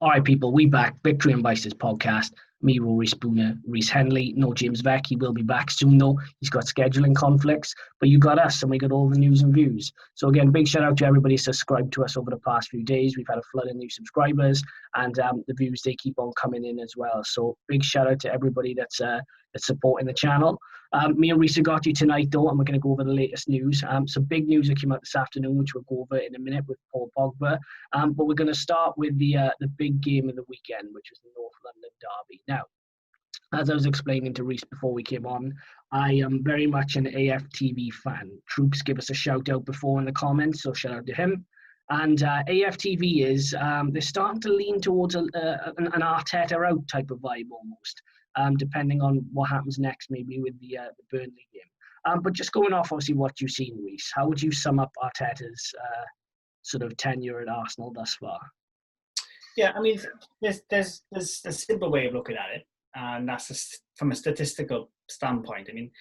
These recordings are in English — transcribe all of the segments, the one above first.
All right, people, we back. Victory and Vices podcast. Me, Rory Spooner, Rhys Henley. No James Veck. He will be back soon, though. He's got scheduling conflicts. But you got us, and we got all the news and views. So, again, big shout out to everybody subscribed to us over the past few days. We've had a flood of new subscribers, and the views, they keep on coming in as well. So, big shout out to everybody that's supporting the channel. Me and Rhys got you tonight, though, and we're going to go over the latest news. Some big news that came out this afternoon, which we'll go over in a minute with Paul Pogba. But we're going to start with the big game of the weekend, which is the North London derby. Now, as I was explaining to Rhys before we came on, I am very much an AFTV fan. Troops give us a shout out before in the comments, so shout out to him. And AFTV is, they're starting to lean towards an Arteta out type of vibe almost. Depending on what happens next, maybe with the Burnley game. But just going off, obviously, what you've seen, Rhys, how would you sum up Arteta's sort of tenure at Arsenal thus far? Yeah, I mean, there's a simple way of looking at it, and that's from a statistical standpoint. I mean,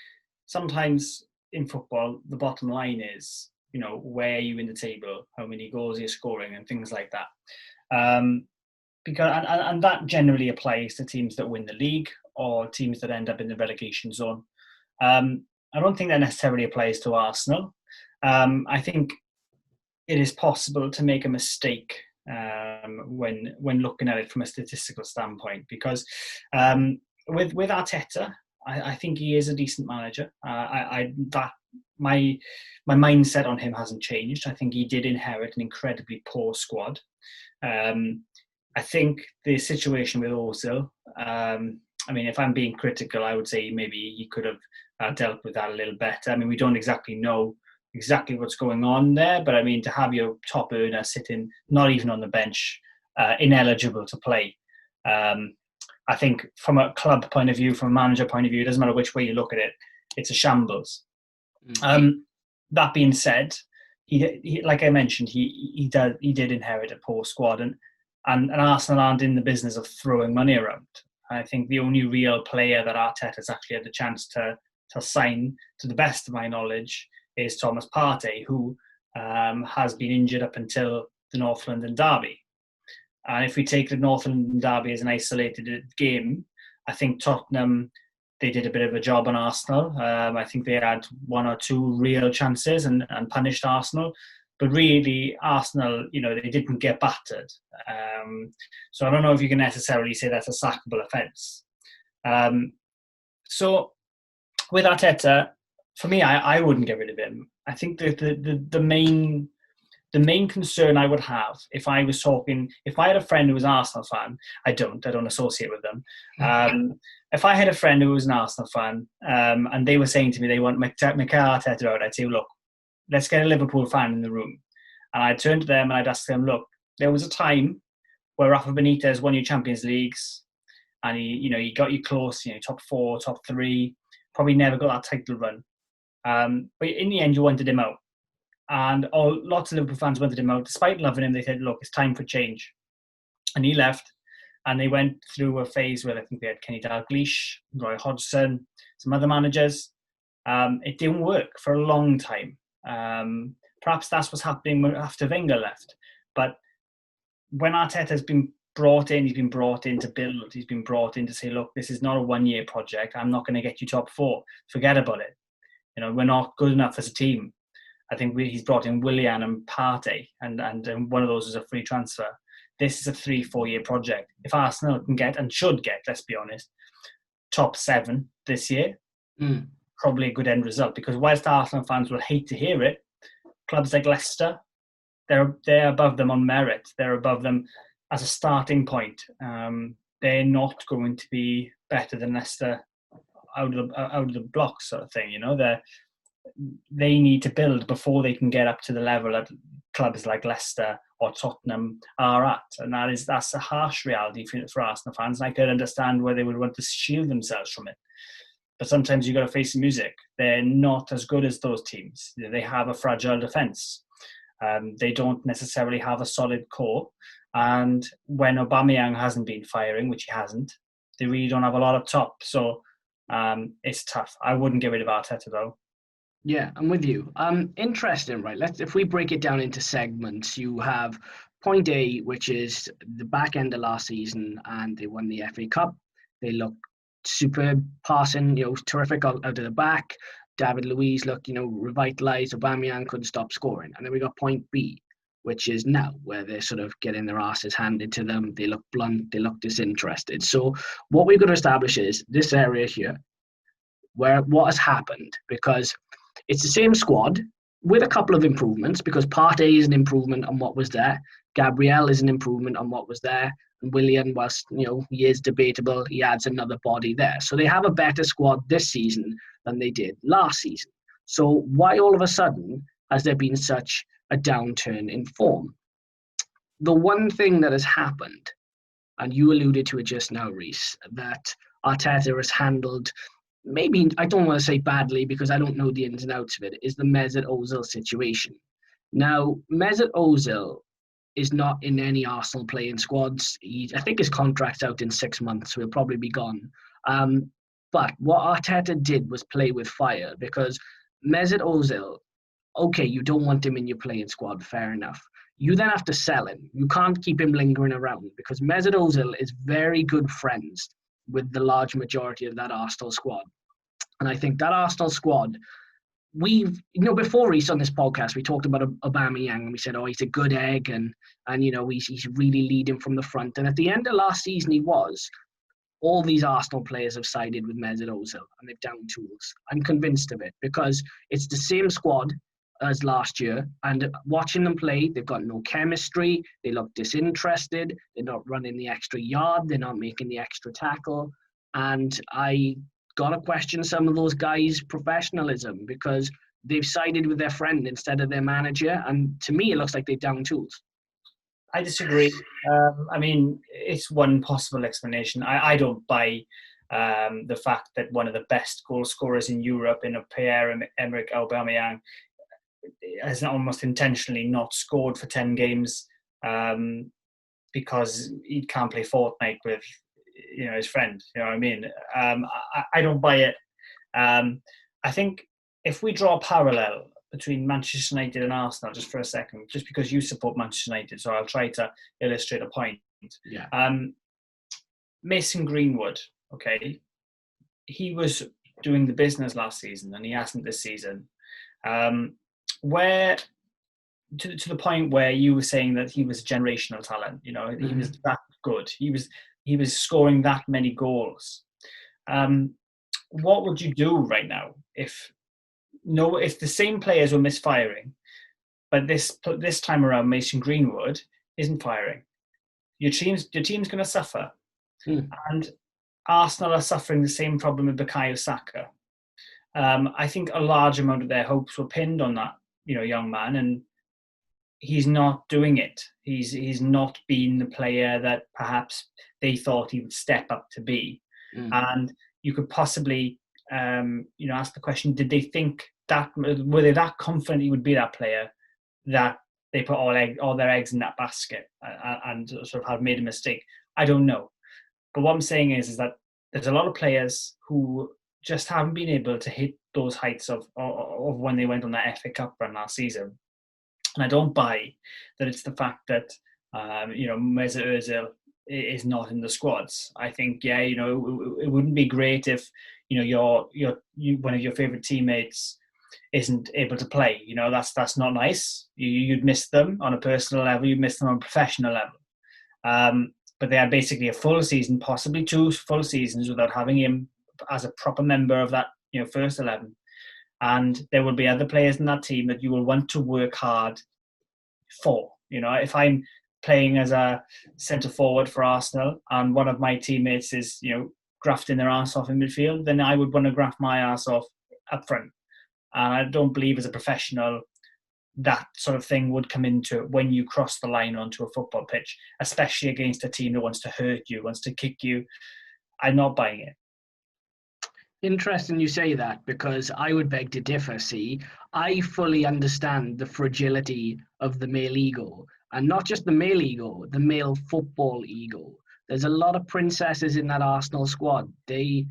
sometimes in football, the bottom line is, you know, where are you in the table, how many goals you're scoring, and things like that. Because and that generally applies to teams that win the league or teams that end up in the relegation zone. I don't think that necessarily applies to Arsenal. I think it is possible to make a mistake when looking at it from a statistical standpoint, because with Arteta, I think he is a decent manager. My mindset on him hasn't changed. I think he did inherit an incredibly poor squad. I think the situation with Ozil, I mean, if I'm being critical, I would say maybe he could have dealt with that a little better. I mean, we don't exactly know exactly what's going on there, but I mean, to have your top earner sitting, not even on the bench, ineligible to play, I think from a club point of view, from a manager point of view, it doesn't matter which way you look at it, it's a shambles. Mm-hmm. That being said, he like I mentioned, he did inherit a poor squad, and Arsenal aren't in the business of throwing money around. I think the only real player that Arteta's actually had the chance to sign, to the best of my knowledge, is Thomas Partey, who has been injured up until the North London derby. And if we take the North London derby as an isolated game, I think Tottenham, they did a bit of a job on Arsenal. I think they had one or two real chances and punished Arsenal. But really, Arsenal, you know, they didn't get battered. So I don't know if you can necessarily say that's a sackable offence. So with Arteta, for me, I wouldn't get rid of him. I think the main concern I would have if I had a friend who was an Arsenal fan, I don't associate with them. If I had a friend who was an Arsenal fan, and they were saying to me they want Mikel Arteta out, I'd say, look, let's get a Liverpool fan in the room. And I'd turn to them and I'd ask them, look, there was a time where Rafa Benitez won you Champions Leagues and he got you close, top 4, top 3, probably never got that title run. But in the end, you wanted him out. And lots of Liverpool fans wanted him out. Despite loving him, they said, look, it's time for change. And he left. And they went through a phase where I think they had Kenny Dalglish, Roy Hodgson, some other managers. It didn't work for a long time. Perhaps that's what's happening after Wenger left. But when Arteta's been brought in, he's been brought in to build. He's been brought in to say, look, this is not a one-year project. I'm not going to get you top 4. Forget about it. We're not good enough as a team. I think he's brought in Willian and Partey, and one of those is a free transfer. This is a 3-4 year project. If Arsenal can get, and should get, let's be honest, top 7 this year, probably a good end result. Because whilst Arsenal fans will hate to hear it, clubs like Leicester, they're above them on merit. They're above them as a starting point. They're not going to be better than Leicester out of the blocks, sort of thing. They need to build before they can get up to the level that clubs like Leicester or Tottenham are at, and that's a harsh reality for Arsenal fans. And I could understand why they would want to shield themselves from it. But sometimes you've got to face the music. They're not as good as those teams. They have a fragile defence. They don't necessarily have a solid core. And when Aubameyang hasn't been firing, which he hasn't, they really don't have a lot up top. So it's tough. I wouldn't get rid of Arteta, though. Yeah, I'm with you. Interesting, right? If we break it down into segments, you have point A, which is the back end of last season, and they won the FA Cup. They looked superb passing, terrific out of the back. David Luiz looked, revitalised. Aubameyang couldn't stop scoring. And then we got point B, which is now where they're sort of getting their asses handed to them. They look blunt. They look disinterested. So what we've got to establish is this area here, where what has happened, because it's the same squad with a couple of improvements, because part A is an improvement on what was there. Gabriel is an improvement on what was there. And Willian, whilst, he is debatable, he adds another body there. So they have a better squad this season than they did last season. So why all of a sudden has there been such a downturn in form? The one thing that has happened, and you alluded to it just now, Rhys, that Arteta has handled, maybe, I don't want to say badly because I don't know the ins and outs of it, is the Mesut Ozil situation. Now, Mesut Ozil is not in any Arsenal playing squads. I think his contract's out in 6 months, so he'll probably be gone. But what Arteta did was play with fire, because Mesut Ozil, okay, you don't want him in your playing squad, fair enough. You then have to sell him. You can't keep him lingering around, because Mesut Ozil is very good friends with the large majority of that Arsenal squad. And I think that Arsenal squad, before Rhys on this podcast, we talked about Aubameyang, and we said, he's a good egg, and he's really leading from the front. And at the end of last season, he was. All these Arsenal players have sided with Mesut Ozil, and they've downed tools. I'm convinced of it, because it's the same squad as last year, and watching them play, they've got no chemistry, they look disinterested, they're not running the extra yard, they're not making the extra tackle, and I gotta question some of those guys' professionalism, because they've sided with their friend instead of their manager, and to me it looks like they've down tools. I disagree. It's one possible explanation. I don't buy the fact that one of the best goal scorers in Europe, in a Pierre-Emerick Aubameyang, has almost intentionally not scored for 10 games because he can't play Fortnite with his friend. You know what I mean? I don't buy it. I think if we draw a parallel between Manchester United and Arsenal, just for a second, just because you support Manchester United, so I'll try to illustrate a point. Yeah. Mason Greenwood, okay, he was doing the business last season, and he hasn't this season. Where to the point where you were saying that he was generational talent, he was that good. He was scoring that many goals. What would you do right now if the same players were misfiring, but this time around Mason Greenwood isn't firing? Your team's going to suffer. And Arsenal are suffering the same problem with Bukayo Saka. I think a large amount of their hopes were pinned on that young man, and he's not doing it. He's not been the player that perhaps they thought he would step up to be. And you could possibly ask the question, did they think that, were they that confident he would be that player that they put all their eggs in that basket and sort of have made a mistake? I don't know. But what I'm saying is that there's a lot of players who just haven't been able to hit those heights of when they went on that FA Cup run last season. And I don't buy that it's the fact that, Mesut Ozil is not in the squads. I think, it wouldn't be great if, one of your favourite teammates isn't able to play. That's not nice. You'd miss them on a personal level. You'd miss them on a professional level. But they had basically a full season, possibly 2 full seasons, without having him as a proper member of that, first 11. And there will be other players in that team that you will want to work hard for. If I'm playing as a centre forward for Arsenal and one of my teammates is, grafting their ass off in midfield, then I would want to graft my ass off up front. And I don't believe as a professional that sort of thing would come into it when you cross the line onto a football pitch, especially against a team that wants to hurt you, wants to kick you. I'm not buying it. Interesting you say that, because I would beg to differ. See, I fully understand the fragility of the male ego, and not just the male ego, the male football ego. There's a lot of princesses in that Arsenal squad. The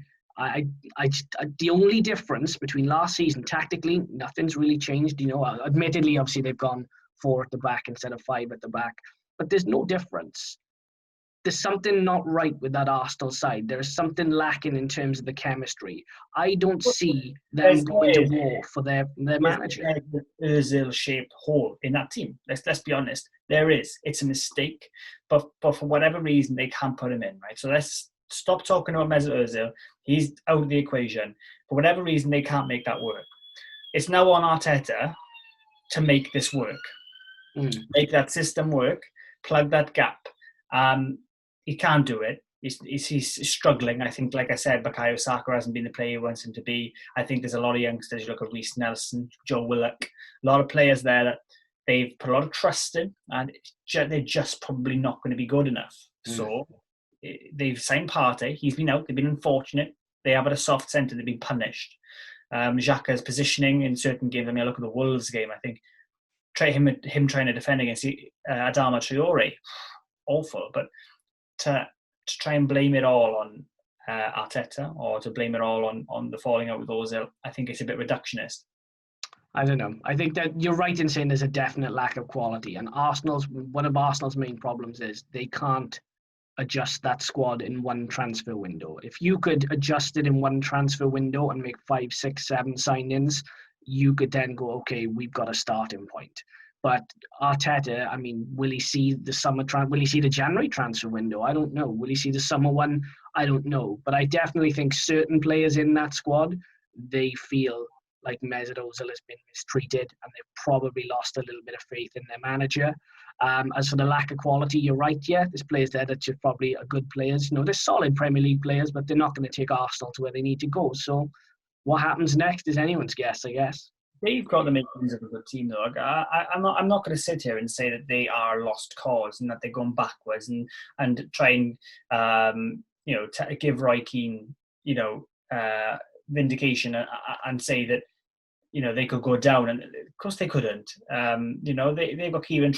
only difference between last season, tactically, nothing's really changed. Admittedly, obviously they've gone 4 at the back instead of 5 at the back. but there's no difference. There's something not right with that Arsenal side. There's something lacking in terms of the chemistry. I don't see them going to war for their manager. There's an Ozil-shaped hole in that team. Let's be honest. There is. It's a mistake, but for whatever reason they can't put him in, right? So let's stop talking about Mesut Ozil. He's out of the equation. For whatever reason, they can't make that work. It's now on Arteta to make this work, make that system work, plug that gap. He can't do it. He's struggling. I think, like I said, Bukayo Saka hasn't been the player he wants him to be. I think there's a lot of youngsters. You look at Rhys Nelson, Joe Willock, a lot of players there that they've put a lot of trust in, and they're just probably not going to be good enough. So they've signed Partey. He's been out. They've been unfortunate. They have had a soft centre. They've been punished. Xhaka's positioning in certain games. I mean, I look at the Wolves game. I think him trying to defend against Adama Traore, awful. But to try and blame it all on Arteta, or to blame it all on the falling out with Ozil, I think it's a bit reductionist. I don't know. I think that you're right in saying there's a definite lack of quality, and one of Arsenal's main problems is they can't adjust that squad in one transfer window. If you could adjust it in one transfer window and make 5, 6, 7 signings, you could then go, okay, we've got a starting point. But Arteta, I mean, will he see the will he see the January transfer window? I don't know. Will he see the summer one? I don't know. But I definitely think certain players in that squad, they feel like Mesut Ozil has been mistreated, and they've probably lost a little bit of faith in their manager. As for the lack of quality, you're right, yeah. There's players there that are probably good players. You know, they're solid Premier League players, but they're not going to take Arsenal to where they need to go. So what happens next is anyone's guess, I guess. They've got the makings of a good team, though. I'm not going to sit here and say that they are lost cause and that they're going backwards and try and give Roy Keane vindication and say that they could go down, and of course they couldn't. They've got Kieran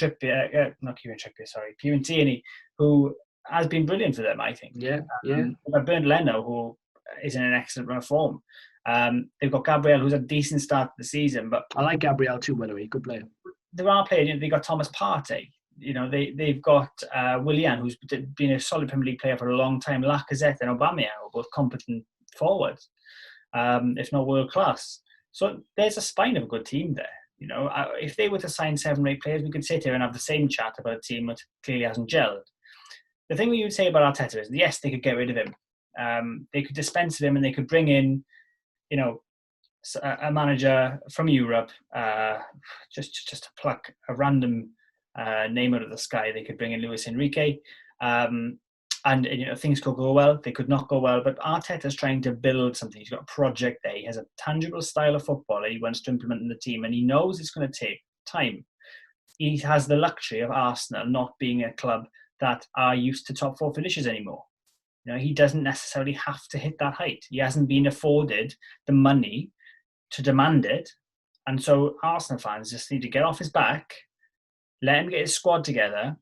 Tierney, who has been brilliant for them, I think. Yeah. Bernd Leno, who is in an excellent run of form. They've got Gabriel, who's a decent start to the season, but I like Gabriel too, by the way, good player. There are players. They've got Thomas Partey. They've got Willian, who's been a solid Premier League player for a long time. Lacazette and Aubameyang are both competent forwards, if not world class. So there's a spine of a good team there. If they were to sign 7 or 8 players, we could sit here and have the same chat about a team that clearly hasn't gelled. The thing we would say about Arteta is, yes, they could get rid of him. They could dispense of him, and they could bring in, a manager from Europe, just to pluck a random name out of the sky. They could bring in Luis Enrique, and things could go well. They could not go well. But Arteta's trying to build something. He's got a project there. He has a tangible style of football that he wants to implement in the team, and he knows it's going to take time. He has the luxury of Arsenal not being a club that are used to top 4 finishes anymore. He doesn't necessarily have to hit that height. He hasn't been afforded the money to demand it. And so Arsenal fans just need to get off his back, let him get his squad together,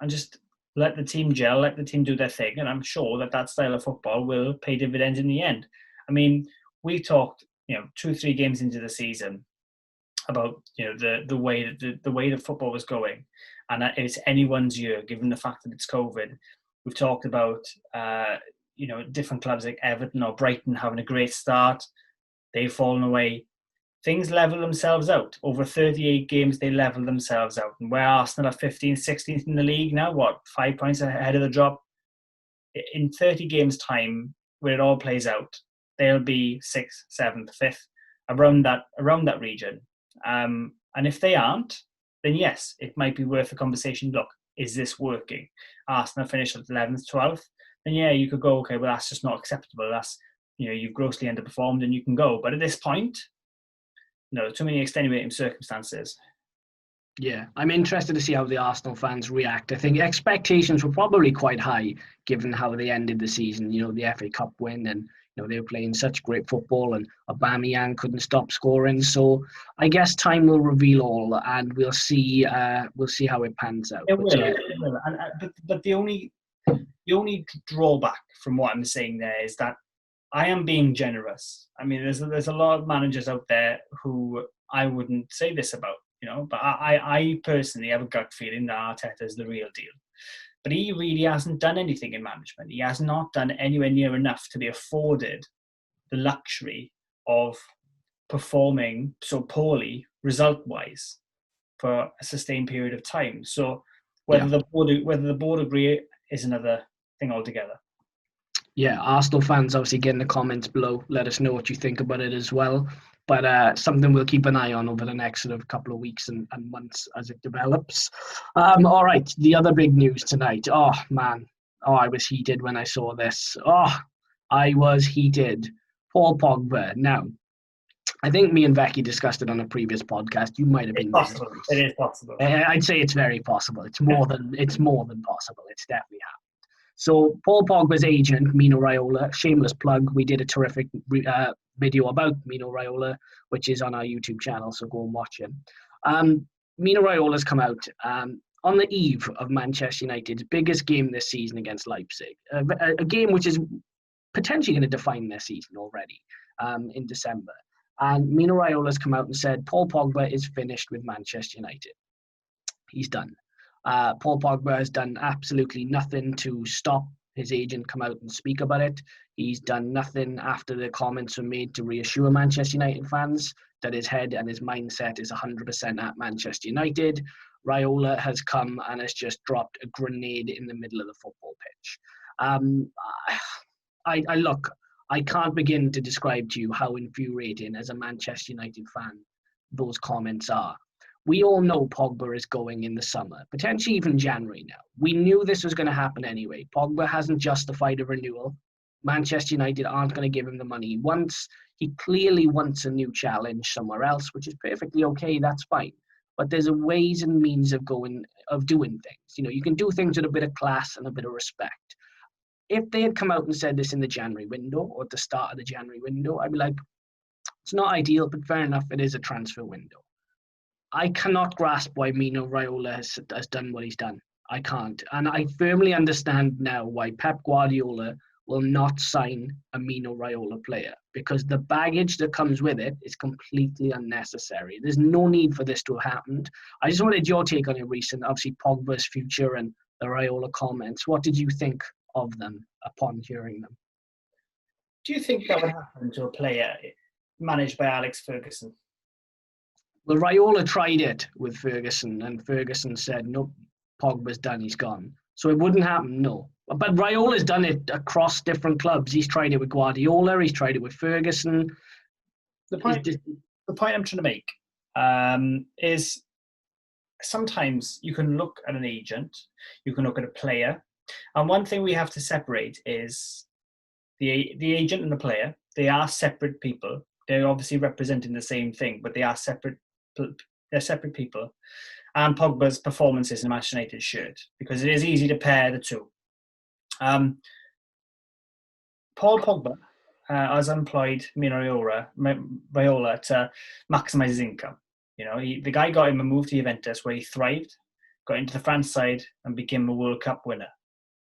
and just let the team gel, let the team do their thing. And I'm sure that style of football will pay dividends in the end. I mean, we talked, 2-3 games into the season about, the way that football was going. And it's anyone's year, given the fact that it's COVID. We've talked about, different clubs like Everton or Brighton having a great start. They've fallen away. Things level themselves out. Over 38 games, they level themselves out. And where Arsenal are 15th, 16th in the league now, 5 points ahead of the drop? In 30 games' time, where it all plays out, they'll be 6th, 7th, 5th, around that region. And if they aren't, then yes, it might be worth a conversation. Look, is this working? Arsenal finished at 11th, 12th. Then yeah, you could go, okay, well, that's just not acceptable. That's, you've grossly underperformed, and you can go. But at this point, too many extenuating circumstances. Yeah, I'm interested to see how the Arsenal fans react. I think expectations were probably quite high, given how they ended the season. The FA Cup win, and they were playing such great football, and Aubameyang couldn't stop scoring. So I guess time will reveal all, and we'll see how it pans out. It will. But the only drawback from what I'm saying there is that I am being generous. I mean, there's a lot of managers out there who I wouldn't say this about. But I personally have a gut feeling that Arteta is the real deal. But he really hasn't done anything in management. He has not done anywhere near enough to be afforded the luxury of performing so poorly result-wise for a sustained period of time. So whether the board agree is another thing altogether. Yeah, Arsenal fans obviously get in the comments below. Let us know what you think about it as well. But something we'll keep an eye on over the next sort of couple of weeks and months as it develops. All right, the other big news tonight. Oh, man. Oh, I was heated when I saw this. Oh, I was heated. Paul Pogba. Now, I think me and Becky discussed it on a previous podcast. You might have been possible. It is possible. I'd say it's very possible. It's more than possible. It's definitely happened. So Paul Pogba's agent, Mino Raiola, shameless plug. We did a terrific video about Mino Raiola, which is on our YouTube channel, so go and watch it. Mino Raiola's come out on the eve of Manchester United's biggest game this season against Leipzig, a game which is potentially going to define their season already in December. And Mino Raiola's come out and said Paul Pogba is finished with Manchester United. He's done. Paul Pogba has done absolutely nothing to stop his agent come out and speak about it. He's done nothing after the comments were made to reassure Manchester United fans that his head and his mindset is 100% at Manchester United. Raiola has come and has just dropped a grenade in the middle of the football pitch. I can't begin to describe to you how infuriating as a Manchester United fan those comments are. We all know Pogba is going in the summer, potentially even January now. We knew this was going to happen anyway. Pogba hasn't justified a renewal. Manchester United aren't going to give him the money he wants. He clearly wants a new challenge somewhere else, which is perfectly okay. That's fine. But there's a ways and means of doing things. You can do things with a bit of class and a bit of respect. If they had come out and said this in the January window or at the start of the January window, I'd be like, it's not ideal, but fair enough, it is a transfer window. I cannot grasp why Mino Raiola has done what he's done. I can't. And I firmly understand now why Pep Guardiola will not sign a Mino Raiola player, because the baggage that comes with it is completely unnecessary. There's no need for this to have happened. I just wanted your take on it, Rhys, and obviously Pogba's future and the Raiola comments. What did you think of them upon hearing them? Do you think that would happen to a player managed by Alex Ferguson? Well, Raiola tried it with Ferguson, and Ferguson said, nope, Pogba's done, he's gone. So it wouldn't happen, no. But Raiola's done it across different clubs. He's tried it with Guardiola, he's tried it with Ferguson. The point I'm trying to make is sometimes you can look at an agent, you can look at a player, and one thing we have to separate is the agent and the player. They are separate people. They're obviously representing the same thing, but they are separate. They're separate people. And Pogba's performances in a Manchester United shirt, because it is easy to pair the two. Paul Pogba has employed Mino Raiola to maximise his income. The guy got him a move to Juventus where he thrived, got into the France side and became a World Cup winner.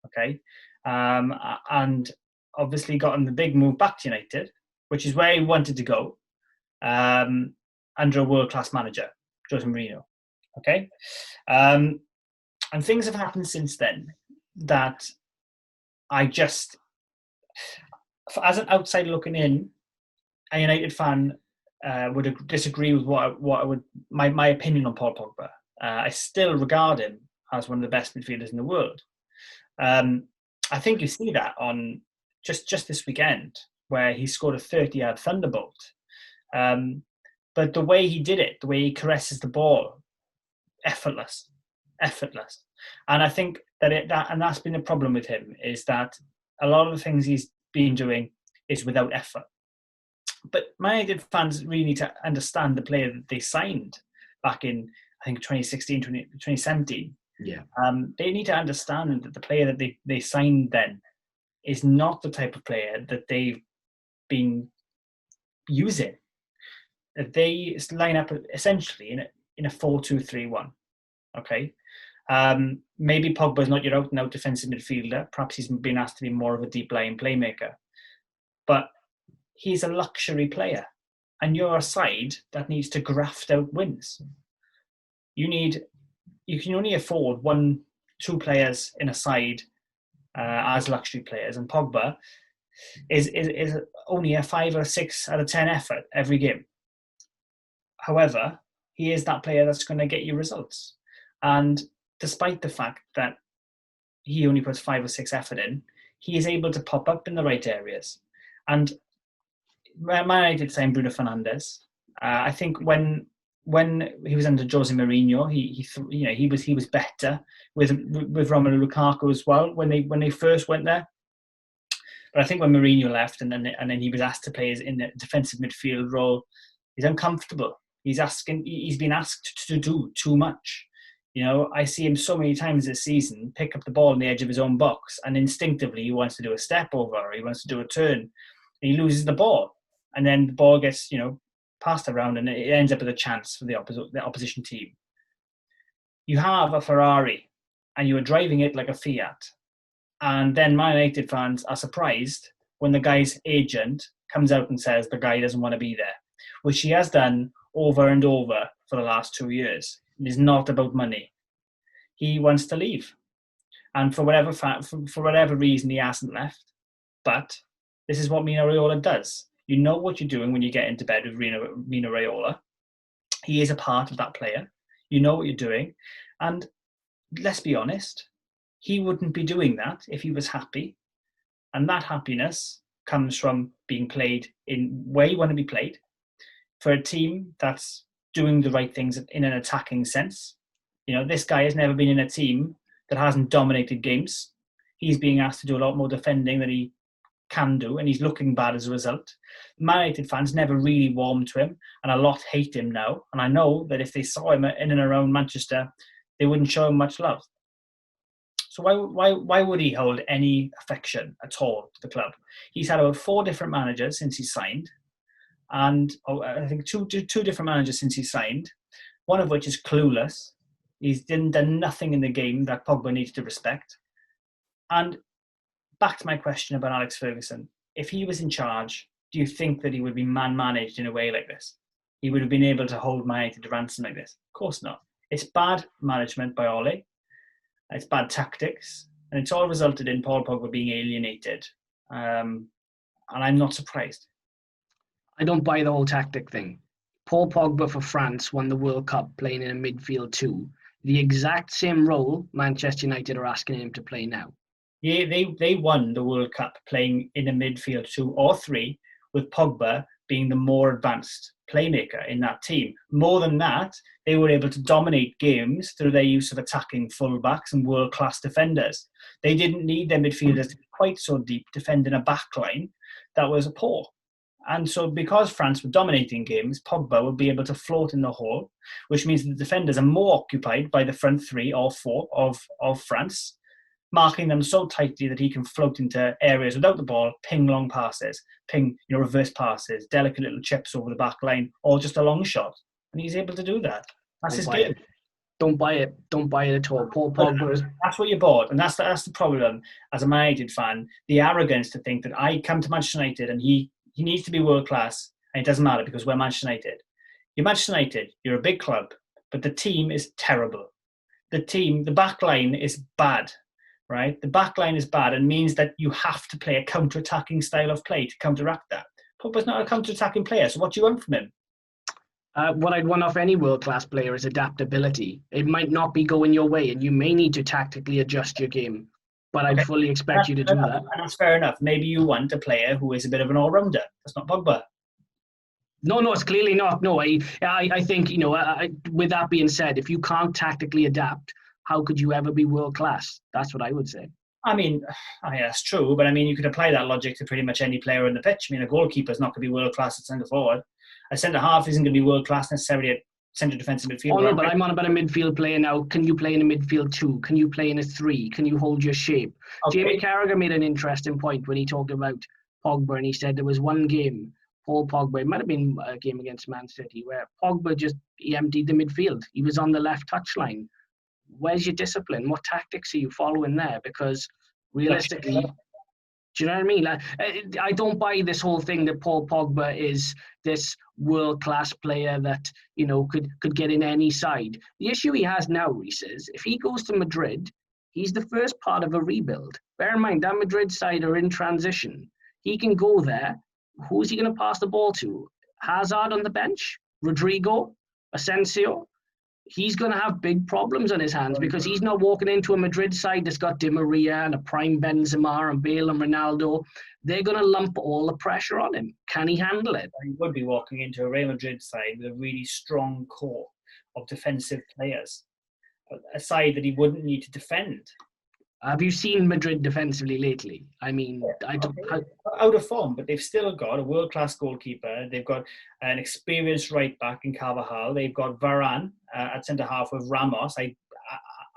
Okay, and obviously got him the big move back to United, which is where he wanted to go, under a world-class manager, Jose Mourinho. Okay, and things have happened since then that I just, as an outsider looking in, a United fan would disagree with my opinion on Paul Pogba. I still regard him as one of the best midfielders in the world. I think you see that on just this weekend, where he scored a 30-yard thunderbolt. But the way he did it, the way he caresses the ball, effortless. And I think and that's been the problem with him, is that a lot of the things he's been doing is without effort. But Man United fans really need to understand the player that they signed back in, I think, 2016, 2017. Yeah. They need to understand that the player that they signed then is not the type of player that they've been using. They line up essentially in a 4-2-3-1. Okay. Maybe Pogba's not your out-and-out defensive midfielder. Perhaps he's been asked to be more of a deep-lying playmaker. But he's a luxury player. And you're a side that needs to graft out wins. you can only afford 1-2 players in a side as luxury players, and Pogba is only a 5 or 6 out of 10 effort every game. However, he is that player that's going to get you results. And despite the fact that he only puts 5 or 6 effort in, he is able to pop up in the right areas. And Man United signed Bruno Fernandes. I think when he was under Jose Mourinho, he was better with Romelu Lukaku as well when they first went there. But I think when Mourinho left and then he was asked to play in the defensive midfield role, he's uncomfortable. He's been asked to do too much. I see him so many times this season pick up the ball on the edge of his own box, and instinctively he wants to do a step over, or he wants to do a turn, and he loses the ball, and then the ball gets passed around, and it ends up with a chance for the opposition team. You have a Ferrari, and you are driving it like a Fiat, and then Man United fans are surprised when the guy's agent comes out and says the guy doesn't want to be there, which he has done over and over for the last 2 years. It is not about money. He wants to leave, and for whatever reason, he hasn't left. But this is what Mino Raiola does. You know what you're doing when you get into bed with Mino Raiola. He is a part of that player. You know what you're doing, and let's be honest, he wouldn't be doing that if he was happy. And that happiness comes from being played in where you want to be played for a team that's doing the right things in an attacking sense. This guy has never been in a team that hasn't dominated games. He's being asked to do a lot more defending than he can do, and he's looking bad as a result. Man United fans never really warmed to him, and a lot hate him now. And I know that if they saw him in and around Manchester, they wouldn't show him much love. So why would he hold any affection at all to the club? He's had about 4 different managers since he signed. And I think two different managers since he signed, one of which is clueless. He's done nothing in the game that Pogba needs to respect. And back to my question about Alex Ferguson. If he was in charge, do you think that he would be man-managed in a way like this? He would have been able to hold Man United to ransom like this? Of course not. It's bad management by Ole. It's bad tactics. And it's all resulted in Paul Pogba being alienated. And I'm not surprised. I don't buy the whole tactic thing. Paul Pogba for France won the World Cup playing in a midfield 2. The exact same role Manchester United are asking him to play now. Yeah, they won the World Cup playing in a midfield 2 or 3, with Pogba being the more advanced playmaker in that team. More than that, they were able to dominate games through their use of attacking fullbacks and world-class defenders. They didn't need their midfielders to be quite so deep, defending a backline that was poor. And so because France were dominating games, Pogba would be able to float in the hole, which means the defenders are more occupied by the front 3 or 4 of France, marking them so tightly that he can float into areas without the ball, ping long passes, ping reverse passes, delicate little chips over the back line, or just a long shot. And he's able to do that. That's his game. Don't buy it. Don't buy it at all. Paul Pogba. That's what you bought, and that's the problem as a Man United fan. The arrogance to think that I come to Manchester United and he needs to be world class, and it doesn't matter because we're Manchester United. You're Manchester United. You're a big club, but the team is terrible. The back line is bad. Right, the back line is bad and means that you have to play a counter-attacking style of play to counteract that. Pogba's not a counter-attacking player, so what do you want from him? What I'd want off any world-class player is adaptability. It might not be going your way, and you may need to tactically adjust your game, but I'd fully expect you to do that. And that's fair enough. Maybe you want a player who is a bit of an all-rounder. That's not Pogba. No, it's clearly not. No, I think, with that being said, if you can't tactically adapt, how could you ever be world-class? That's what I would say. I mean, that's true, but you could apply that logic to pretty much any player on the pitch. A goalkeeper's not going to be world-class at centre-forward. A centre-half isn't going to be world-class necessarily at centre-defensive midfield. Oh, no, but I'm on about a midfield player now. Can you play in a midfield 2? Can you play in a 3? Can you hold your shape? Okay. Jamie Carragher made an interesting point when he talked about Pogba, and he said there was one game, Paul Pogba, it might have been a game against Man City, where Pogba he emptied the midfield. He was on the left touchline. Where's your discipline? What tactics are you following there? Because realistically, Do you know what I mean? Like, I don't buy this whole thing that Paul Pogba is this world-class player that, you know, could get in any side. The issue he has now, Rhys, is if he goes to Madrid, he's the first part of a rebuild. Bear in mind, that Madrid side are in transition. He can go there. Who's he going to pass the ball to? Hazard on the bench? Rodrigo? Asensio? He's going to have big problems on his hands because he's not walking into a Madrid side that's got Di Maria and a prime Benzema and Bale and Ronaldo. They're going to lump all the pressure on him. Can he handle it? He would be walking into a Real Madrid side with a really strong core of defensive players, a side that he wouldn't need to defend. Have you seen Madrid defensively lately? I mean, out of form, but they've still got a world-class goalkeeper. They've got an experienced right-back in Carvajal. They've got Varane at centre-half with Ramos,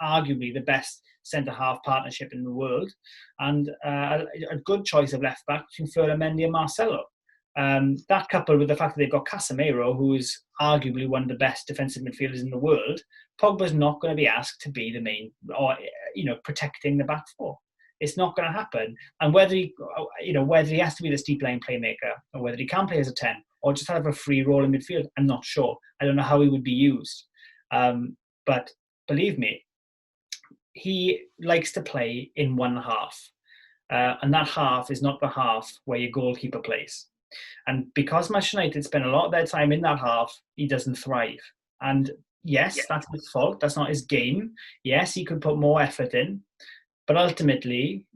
arguably the best centre-half partnership in the world, and a good choice of left-back between Ferland Mendy and Marcelo. That coupled with the fact that they've got Casemiro, who is arguably one of the best defensive midfielders in the world, Pogba's not going to be asked to be the main, or protecting the back four. It's not going to happen. And whether he has to be this deep line playmaker, or whether he can play as a 10, or just have a free role in midfield, I'm not sure. I don't know how he would be used. But believe me, he likes to play in one half. And that half is not the half where your goalkeeper plays. And because Manchester United spend a lot of their time in that half, he doesn't thrive. And yes, that's his fault. That's not his game. Yes, he could put more effort in. But ultimately,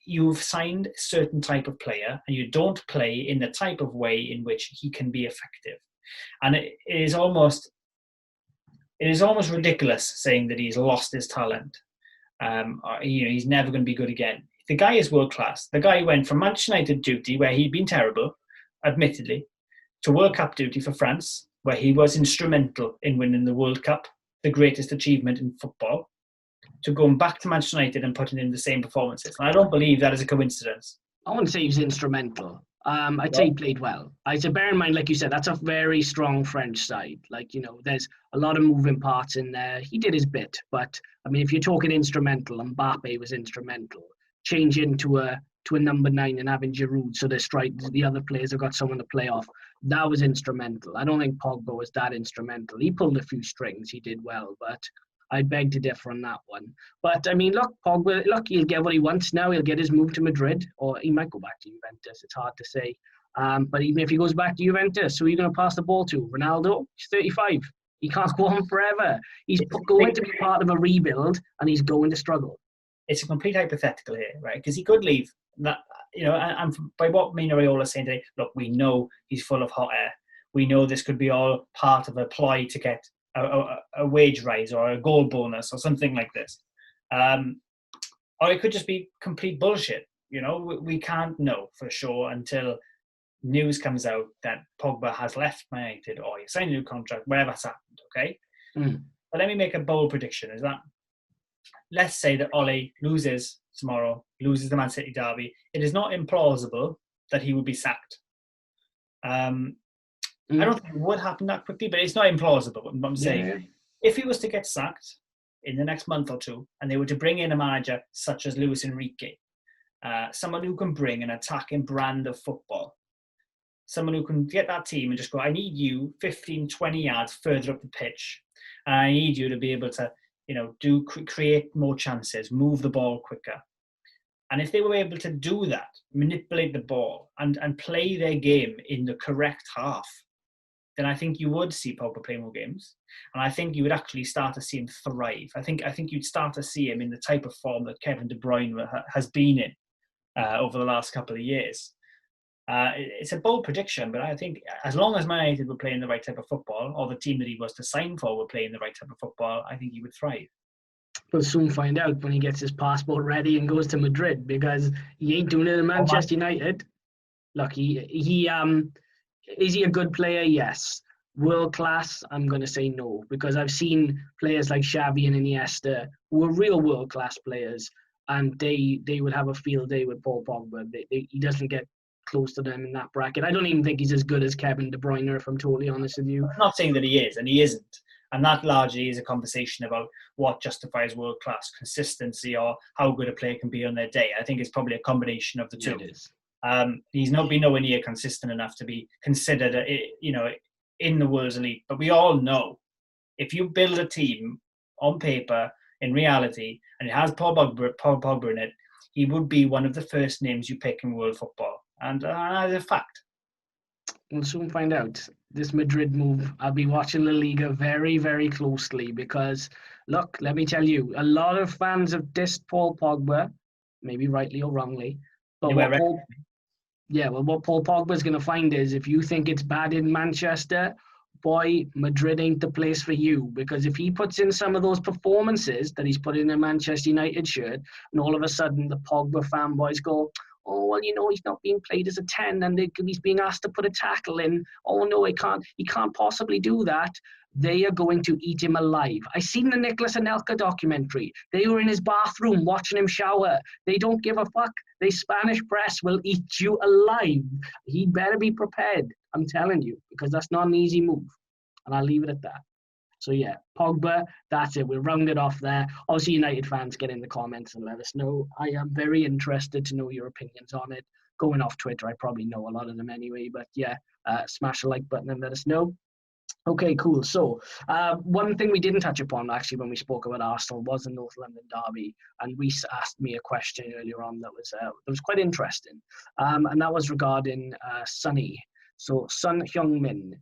you've signed a certain type of player and you don't play in the type of way in which he can be effective. And it is almost ridiculous saying that he's lost his talent. He's never going to be good again. The guy is world-class. The guy went from Manchester United duty, where he'd been terrible, admittedly, to World Cup duty for France, where he was instrumental in winning the World Cup, the greatest achievement in football, to going back to Manchester United and putting in the same performances. And I don't believe that is a coincidence. I wouldn't say he was instrumental. I'd say he played well. I'd say, bear in mind, like you said, that's a very strong French side. Like, there's a lot of moving parts in there. He did his bit. But, I mean, if you're talking instrumental, Mbappe was instrumental. Changing to a number 9 and having Giroud, so the other players have got someone to play off. That was instrumental. I don't think Pogba was that instrumental. He pulled a few strings. He did well, but I beg to differ on that one. But, I mean, look, Pogba, he'll get what he wants now. He'll get his move to Madrid, or he might go back to Juventus. It's hard to say. But even if he goes back to Juventus, who are you going to pass the ball to? Ronaldo? He's 35. He can't go on forever. He's going to be part of a rebuild, and he's going to struggle. It's a complete hypothetical here, right? Because he could leave. That, and by what Mino Raiola is saying today, look, we know he's full of hot air. We know this could be all part of a ploy to get a wage rise or a goal bonus or something like this. Or it could just be complete bullshit. We can't know for sure until news comes out that Pogba has left Man Utd or he signed a new contract, whatever's happened, okay? But let me make a bold prediction, is that let's say that Ole loses tomorrow, loses the Man City derby. It is not implausible that he would be sacked. I don't think it would happen that quickly, but it's not implausible, what I'm saying. Yeah. If he was to get sacked in the next month or two, and they were to bring in a manager such as Luis Enrique, someone who can bring an attacking brand of football, someone who can get that team and just go, I need you 15, 20 yards further up the pitch. And I need you to be able to create more chances, move the ball quicker. And if they were able to do that, manipulate the ball and play their game in the correct half, then I think you would see Pogba play more games. And I think you would actually start to see him thrive. I think you'd start to see him in the type of form that Kevin De Bruyne has been in over the last couple of years. It's a bold prediction, but I think as long as Man Utd were playing the right type of football, or the team that he was to sign for were playing the right type of football, I think he would thrive. We'll soon find out when he gets his passport ready and goes to Madrid, because he ain't doing it in Manchester United. Look, he is he a good player? Yes. World class? I'm going to say no, because I've seen players like Xavi and Iniesta who are real world class players, and they would have a field day with Paul Pogba. He doesn't get close to them in that bracket. I don't even think he's as good as Kevin De Bruyne, if I'm totally honest with you. I'm not saying that he is, and he isn't. And that largely is a conversation about what justifies world-class consistency or how good a player can be on their day. I think it's probably a combination of the two. It is. He's not been nowhere near consistent enough to be considered, in the world's elite. But we all know if you build a team on paper, in reality, and it has Paul Pogba in it, he would be one of the first names you pick in world football. And that's a fact. We'll soon find out. This Madrid move, I'll be watching La Liga very, very closely because, look, let me tell you, a lot of fans have dissed Paul Pogba, maybe rightly or wrongly. But what Paul Pogba's going to find is if you think it's bad in Manchester, boy, Madrid ain't the place for you. Because if he puts in some of those performances that he's put in a Manchester United shirt, and all of a sudden the Pogba fanboys go, oh, well, he's not being played as a 10 and he's being asked to put a tackle in. Oh, no, he can't possibly do that. They are going to eat him alive. I seen the Nicholas Anelka documentary. They were in his bathroom watching him shower. They don't give a fuck. The Spanish press will eat you alive. He better be prepared, I'm telling you, because that's not an easy move. And I'll leave it at that. So, yeah, Pogba, that's it. We'll round it off there. Obviously, United fans, get in the comments and let us know. I am very interested to know your opinions on it. Going off Twitter, I probably know a lot of them anyway. But, yeah, smash the like button and let us know. Okay, cool. So, one thing we didn't touch upon, actually, when we spoke about Arsenal was the North London derby. And Rhys asked me a question earlier on that was quite interesting. And that was regarding Sonny. So, Son Heung Min.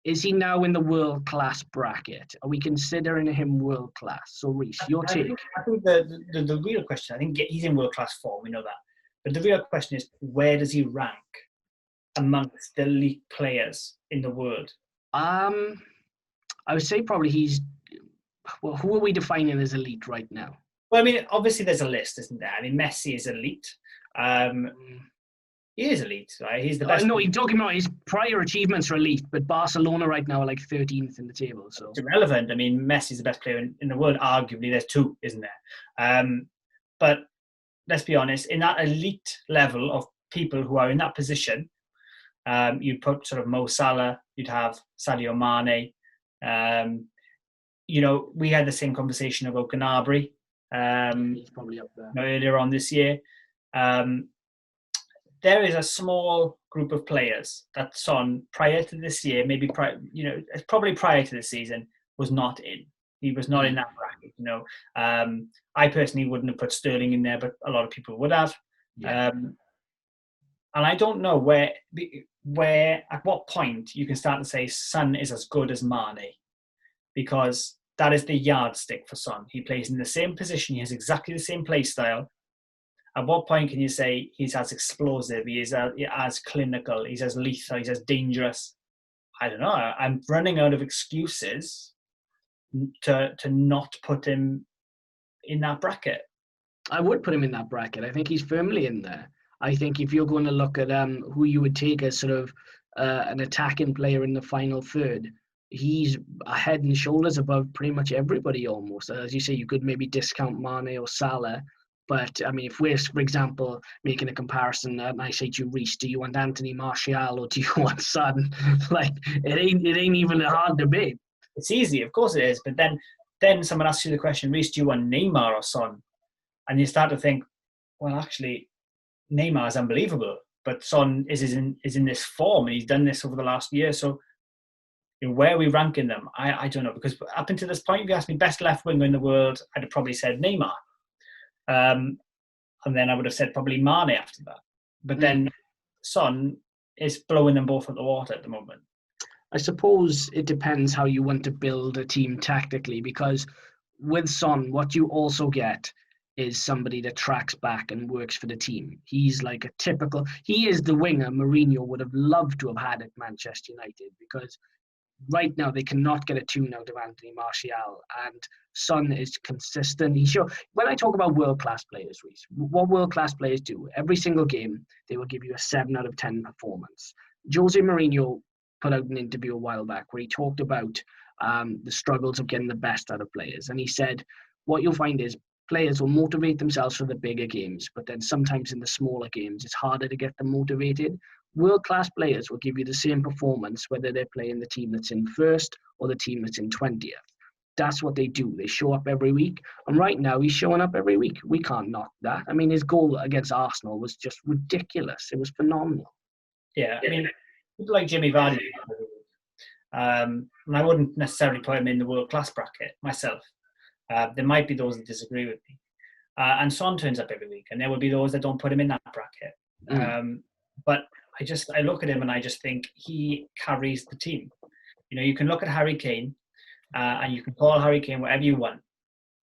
Is he now in the world-class bracket? Are we considering him world-class? So, Rhys, your take. I think the real question, I think he's in world-class form, we know that. But the real question is, where does he rank amongst the elite players in the world? I would say probably who are we defining as elite right now? Well, I mean, obviously there's a list, isn't there? I mean, Messi is elite. He is elite, right? He's the best. No, he's talking about his prior achievements are elite, but Barcelona right now are like 13th in the table. So it's irrelevant. I mean, Messi's the best player in the world. Arguably, there's two, isn't there? But let's be honest, in that elite level of people who are in that position, you'd put sort of Mo Salah, you'd have Sadio Mane. We had the same conversation about Gnabry. He's probably up there. Earlier on this year. There is a small group of players that Son, prior to this year, probably prior to the season, was not in. He was not in that bracket. I personally wouldn't have put Sterling in there, but a lot of people would have. Yeah. And I don't know where at what point you can start to say Son is as good as Mane, because that is the yardstick for Son. He plays in the same position. He has exactly the same play style. At what point can you say he's as explosive, he is as clinical, he's as lethal, he's as dangerous? I don't know. I'm running out of excuses to not put him in that bracket. I would put him in that bracket. I think he's firmly in there. I think if you're going to look at who you would take as sort of an attacking player in the final third, he's head and shoulders above pretty much everybody almost. As you say, you could maybe discount Mane or Salah. But, I mean, if we're, for example, making a comparison, and I say to you, Rhys, do you want Anthony Martial or do you want Son? Like, it ain't even a hard debate. It's easy, of course it is. But then someone asks you the question, Rhys, do you want Neymar or Son? And you start to think, well, actually, Neymar is unbelievable. But Son is in this form, and he's done this over the last year. So, where are we ranking them? I don't know. Because up until this point, if you asked me best left winger in the world, I'd have probably said Neymar. And then I would have said probably Mane after that. But then Son is blowing them both out the water at the moment. I suppose it depends how you want to build a team tactically, because with Son, what you also get is somebody that tracks back and works for the team. He's like he is the winger Mourinho would have loved to have had at Manchester United, because right now they cannot get a tune out of Anthony Martial, and Son is consistent. When I talk about world-class players, Rhys, what world-class players do, every single game, they will give you a 7 out of 10 performance. Jose Mourinho put out an interview a while back where he talked about the struggles of getting the best out of players. And he said, what you'll find is players will motivate themselves for the bigger games, but then sometimes in the smaller games, it's harder to get them motivated. World-class players will give you the same performance whether they're playing the team that's in first or the team that's in 20th. That's what they do. They show up every week. And right now, he's showing up every week. We can't knock that. I mean, his goal against Arsenal was just ridiculous. It was phenomenal. Yeah, I mean, people like Jimmy Vardy, and I wouldn't necessarily put him in the world-class bracket myself. There might be those that disagree with me. And Son turns up every week, and there will be those that don't put him in that bracket. But I look at him and I just think he carries the team. You know, you can look at Harry Kane, and you can call Harry Kane whatever you want.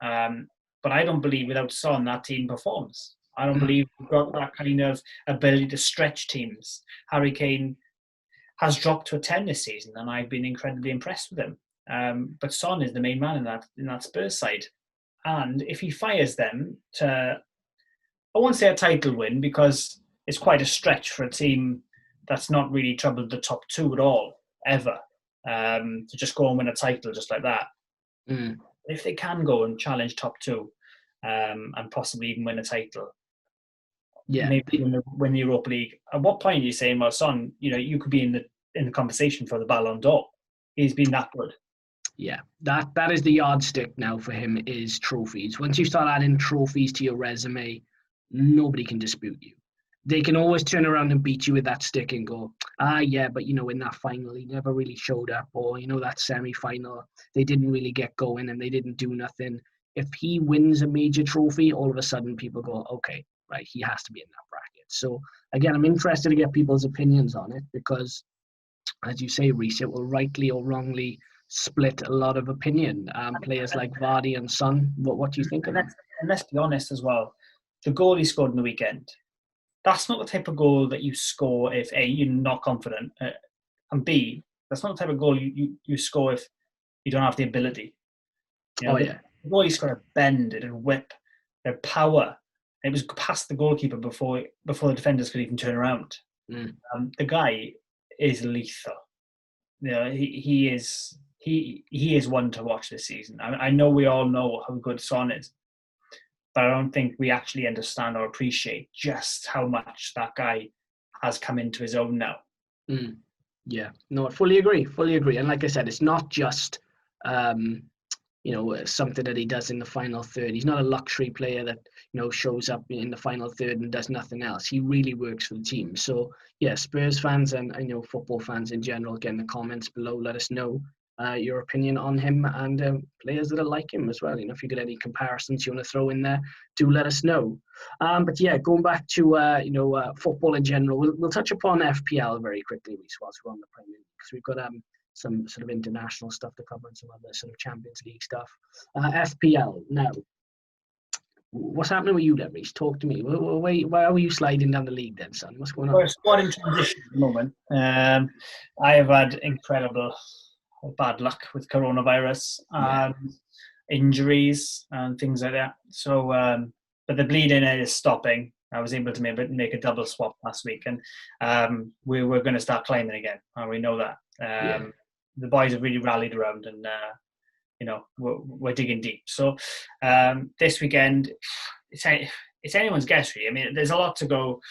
But I don't believe without Son that team performs. I don't believe we've got that kind of ability to stretch teams. Harry Kane has dropped to a 10 this season, and I've been incredibly impressed with him. But Son is the main man in that Spurs side. And if he fires them to, I won't say a title win, because it's quite a stretch for a team that's not really troubled the top two at all, ever, to just go and win a title just like that. If they can go and challenge top two, and possibly even win a title, maybe win the Europa League. At what point are you saying, well, Son, you know, you could be in the conversation for the Ballon d'Or? He's been that good. Yeah, that is the yardstick now for him, is trophies. Once you start adding trophies to your resume, nobody can dispute you. They can always turn around and beat you with that stick and go, yeah, but, you know, in that final, he never really showed up. Or, you know, that semi-final, they didn't really get going and they didn't do nothing. If he wins a major trophy, all of a sudden people go, okay, right, he has to be in that bracket. So, again, I'm interested to get people's opinions on it because, as you say, Rhys, it will rightly or wrongly split a lot of opinion. Players like Vardy and Son, what do you think of them? And let's be honest as well, the goal he scored in the weekend, that's not the type of goal that you score if A, you're not confident, and B, that's not the type of goal you score if you don't have the ability. You know, the goal he scored, a bend, it had whip, it had power. It was past the goalkeeper before the defenders could even turn around. The guy is lethal. You know, he is one to watch this season. I know we all know how good Son is, but I don't think we actually understand or appreciate just how much that guy has come into his own now. Yeah, no, I fully agree. And like I said, it's not just you know, something that he does in the final third. He's not a luxury player that, you know, shows up in the final third and does nothing else. He really works for the team. So yeah, Spurs fans and I know football fans in general, get in the comments below, let us know your opinion on him and players that are like him as well. You know, if you get any comparisons you want to throw in there, do let us know. But yeah, going back to you know, football in general, we'll touch upon FPL very quickly, Rhys, whilst we're on the Premier League, because we've got some sort of international stuff to cover and some other sort of Champions League stuff. FPL now. What's happening with you then, Rhys? Talk to me. Why are you sliding down the league then, son? What's going on? We're squad in transition at the moment. I have had incredible bad luck with coronavirus and injuries and things like that. So, but the bleeding is stopping. I was able to make a double swap last week, and we're going to start climbing again. And we know that. The boys have really rallied around, and you know, we're digging deep. So this weekend, it's anyone's guess, really. I mean, there's a lot to go.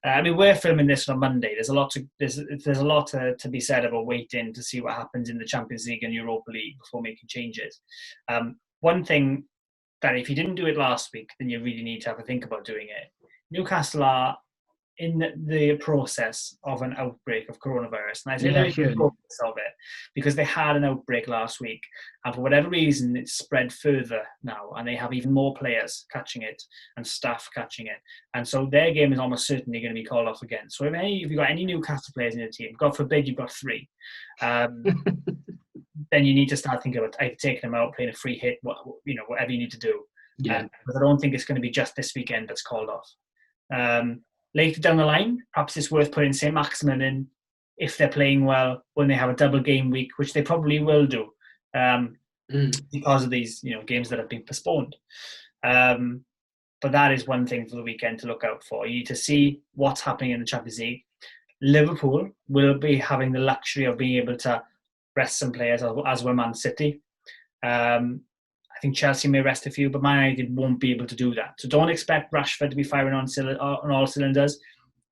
I mean, we're filming this on Monday. There's a lot to be said about waiting to see what happens in the Champions League and Europa League before making changes. One thing that if you didn't do it last week, then you really need to have a think about doing it. Newcastle are in the process of an outbreak of coronavirus. And I say they're in the process of it because they had an outbreak last week. And for whatever reason, it's spread further now. And they have even more players catching it and staff catching it. And so their game is almost certainly going to be called off again. So if you've got any Newcastle players in your team, God forbid you've got 3, then you need to start thinking about either taking them out, playing a free hit, whatever you need to do. Yeah. Because I don't think it's going to be just this weekend that's called off. Later down the line, perhaps it's worth putting St. Maximin in if they're playing well when they have a double game week, which they probably will do because of these games that have been postponed. But that is one thing for the weekend to look out for. You need to see what's happening in the Champions League. Liverpool will be having the luxury of being able to rest some players, as will Man City. I think Chelsea may rest a few, but Man United won't be able to do that. So don't expect Rashford to be firing on all cylinders.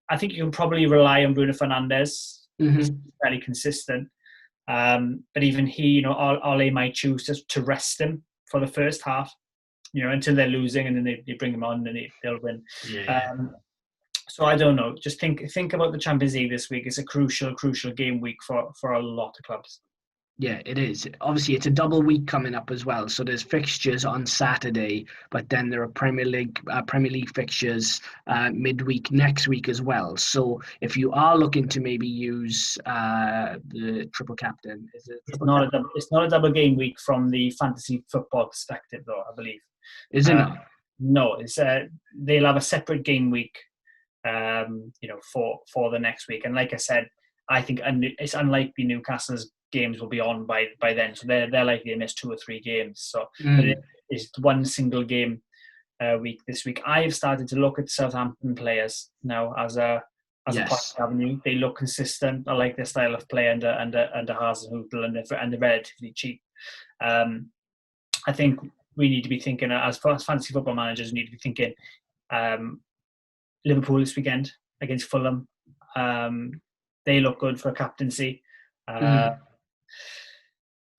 I think you can probably rely on Bruno Fernandes. He's fairly consistent. But even he, Ole might choose to rest him for the first half, until they're losing, and then they bring him on and they'll win. Yeah. So I don't know. Just think about the Champions League this week. It's a crucial game week for a lot of clubs. Yeah, it is. Obviously, it's a double week coming up as well. So there's fixtures on Saturday, but then there are Premier League fixtures midweek next week as well. So if you are looking to maybe use the triple captain, it's not a double game week from the fantasy football perspective, though, I believe. Is it not? No, it's they'll have a separate game week, for the next week. And like I said, I think it's unlikely Newcastle's games will be on by then, so they're likely to miss 2 or 3 games. So it's one single game week this week. I've started to look at Southampton players now as a point avenue. They look consistent. I like their style of play under Hasenhüttl, and they're relatively cheap. I think we need to be thinking, as fantasy football managers, we need to be thinking Liverpool this weekend against Fulham. They look good for a captaincy.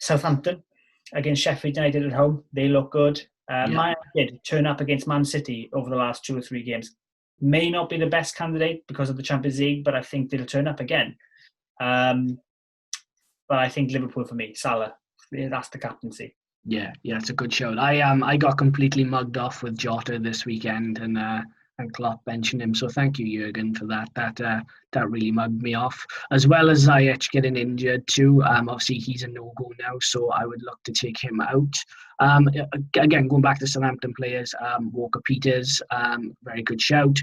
Southampton against Sheffield United at home, they look good. Man Utd turn up against Man City over the last 2 or 3 games. May not be the best candidate because of the Champions League, but I think they'll turn up again. But I think Liverpool for me, Salah, that's the captaincy. Yeah, it's a good show. I got completely mugged off with Jota this weekend, and Klopp mentioned him. So thank you, Jurgen, for that. That really mugged me off. As well as Ziyech getting injured too. Obviously he's a no-go now, so I would look to take him out. Again, going back to Southampton players, Walker Peters, very good shout.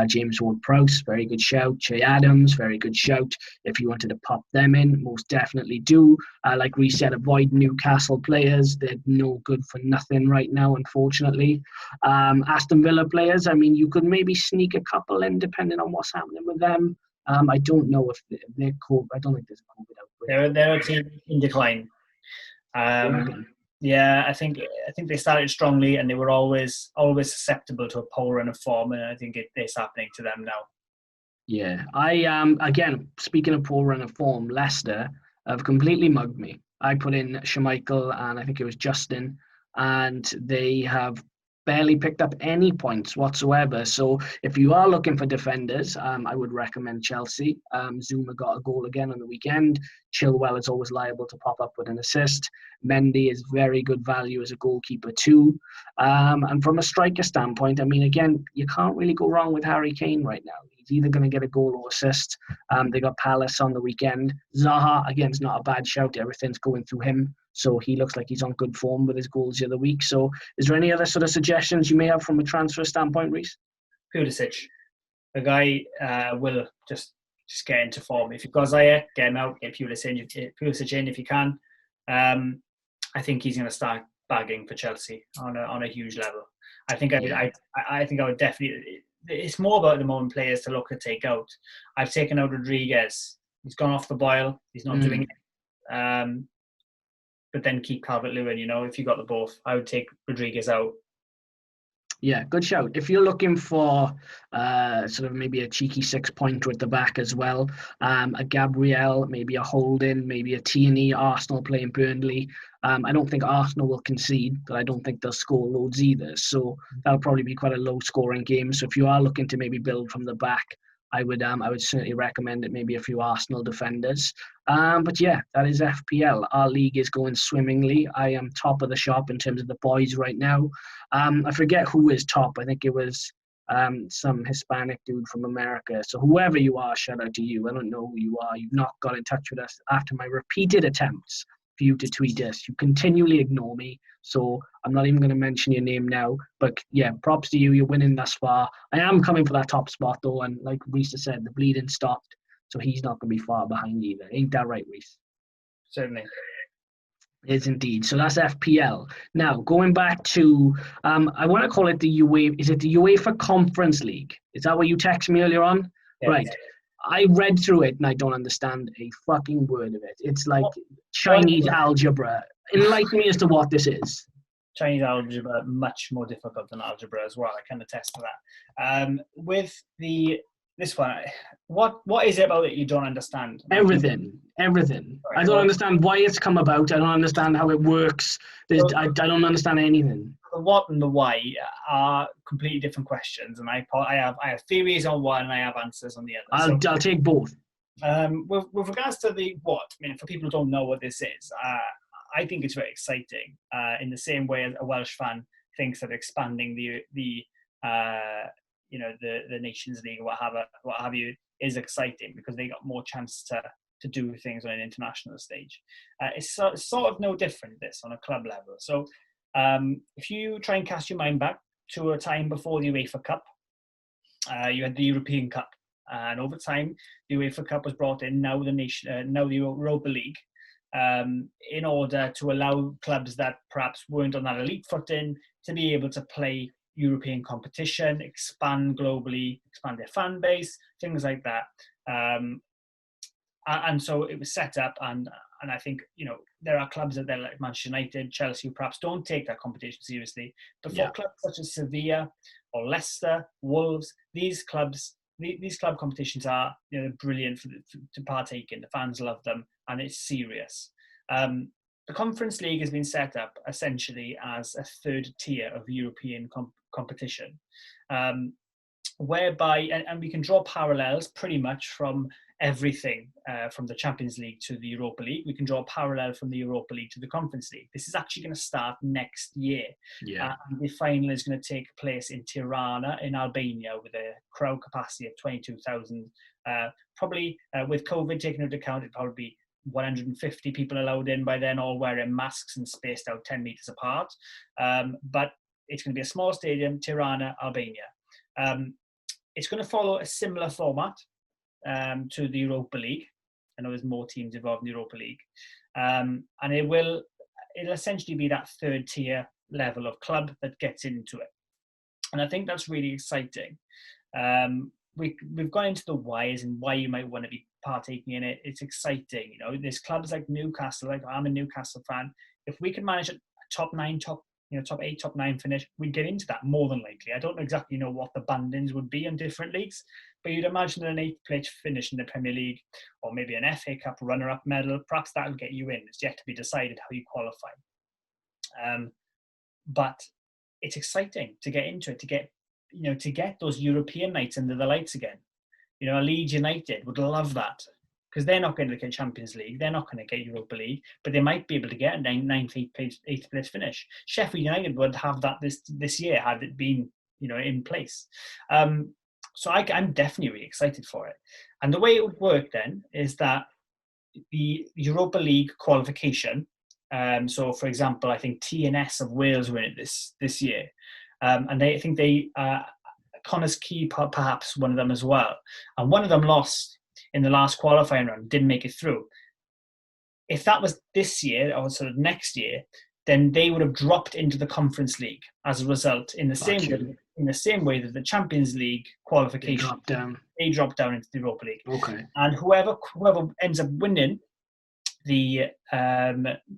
James Ward-Prowse, very good shout. Che Adams, very good shout. If you wanted to pop them in, most definitely do. Like we said, avoid Newcastle players. They're no good for nothing right now, unfortunately. Aston Villa players, I mean, you could maybe sneak a couple in depending on what's happening with them. I don't know if they're COVID. I don't think there's a COVID outbreak. They're a team in decline. Yeah, I think they started strongly, and they were always susceptible to a poor run of form, and I think it's happening to them now. Yeah, I again, speaking of poor run of form, Leicester have completely mugged me. I put in Schmeichel and I think it was Justin, and they have barely picked up any points whatsoever. So if you are looking for defenders, I would recommend Chelsea. Zuma got a goal again on the weekend. Chilwell is always liable to pop up with an assist. Mendy is very good value as a goalkeeper too. And from a striker standpoint, I mean, again, you can't really go wrong with Harry Kane right now. He's either going to get a goal or assist. They got Palace on the weekend. Zaha, again, is not a bad shout. Everything's going through him. So he looks like he's on good form with his goals the other week. So is there any other sort of suggestions you may have from a transfer standpoint, Rhys? Pulisic. The guy will just get into form. If you've got Ziyech, get him out. Get Pulisic in if you can. I think he's going to start bagging for Chelsea on a huge level. I think I would definitely. It's more about the moment players to look to take out. I've taken out Rodriguez. He's gone off the boil. He's not doing it. But then keep Calvert-Lewin, if you got the both. I would take Rodriguez out. Yeah, good shout. If you're looking for sort of maybe a cheeky 6-pointer at the back as well, a Gabriel, maybe a Holding, maybe a Tierney, Arsenal playing Burnley. I don't think Arsenal will concede, but I don't think they'll score loads either. So that'll probably be quite a low-scoring game. So if you are looking to maybe build from the back, I would certainly recommend it, maybe a few Arsenal defenders. But yeah, that is FPL. Our league is going swimmingly. I am top of the shop in terms of the boys right now. I forget who is top. I think it was some Hispanic dude from America. So whoever you are, shout out to you. I don't know who you are. You've not got in touch with us after my repeated attempts for you to tweet us. You continually ignore me. So I'm not even going to mention your name now. But yeah, props to you. You're winning thus far. I am coming for that top spot though. And like Rhys said, the bleeding stopped. So he's not going to be far behind either. Ain't that right, Rhys? Certainly. It is indeed. So that's FPL. Now, going back to, I want to call it the UEFA. Is it the UEFA Conference League? Is that what you texted me earlier on? Yeah, right. I read through it and I don't understand a fucking word of it. It's like Chinese algebra. Enlighten me as to what this is. Chinese algebra, much more difficult than algebra as well. I can attest to that. With the this one. What is it about it you don't understand? Everything. Right, I don't understand why it's come about. I don't understand how it works. I don't understand anything. The what and the why are completely different questions, and I have theories on one, and I have answers on the other. I'll take both. With regards to the what, I mean, for people who don't know what this is, I think it's very exciting. In the same way as a Welsh fan thinks that expanding the Nations League or what have you is exciting because they got more chance to do things on an international stage. It's sort of no different this on a club level. So if you try and cast your mind back to a time before the UEFA Cup, you had the European Cup, and over time the UEFA Cup was brought in. Now the Europa League, in order to allow clubs that perhaps weren't on that elite footing to be able to play European competition, expand globally, expand their fan base, things like that. And so it was set up, and I think, there are clubs out there like Manchester United, Chelsea, who perhaps don't take that competition seriously. But for clubs such as Sevilla or Leicester, Wolves, these club competitions are brilliant to partake in. The fans love them, and it's serious. The Conference League has been set up essentially as a third tier of European competition, whereby, and we can draw parallels pretty much from everything, from the Champions League to the Europa League. We can draw a parallel from the Europa League to the Conference League. This is actually going to start next year. And the final is going to take place in Tirana in Albania with a crowd capacity of 22,000. Probably with COVID taken into account, it'd probably be 150 people allowed in by then, all wearing masks and spaced out 10 meters apart. But it's going to be a small stadium, Tirana, Albania. It's going to follow a similar format to the Europa League. I know there's more teams involved in the Europa League. And it'll essentially be that third tier level of club that gets into it. And I think that's really exciting. We've gone into the whys and why you might want to be partaking in it. It's exciting. There's clubs like Newcastle, like I'm a Newcastle fan. If we can manage a top 8, top 9 finish, we'd get into that more than likely. I don't exactly know what the bandings would be in different leagues, but you'd imagine an 8th place finish in the Premier League, or maybe an FA Cup runner-up medal, perhaps that'll get you in. It's yet to be decided how you qualify. But it's exciting to get into it, to get those European nights under the lights again. Leeds United would love that, because they're not going to get Champions League, they're not going to get Europa League, but they might be able to get a 9th, 8th place finish. Sheffield United would have that this year had it been in place. So I'm definitely really excited for it. And the way it would work then is that the Europa League qualification. So, for example, I think TNS of Wales win it this year, and I think they Connors Key perhaps one of them as well, and one of them lost in the last qualifying round, didn't make it through. If that was this year or sort of next year, then they would have dropped into the Conference League as a result, in the same way that the Champions League qualification they drop down into the Europa League. Okay. And whoever ends up winning the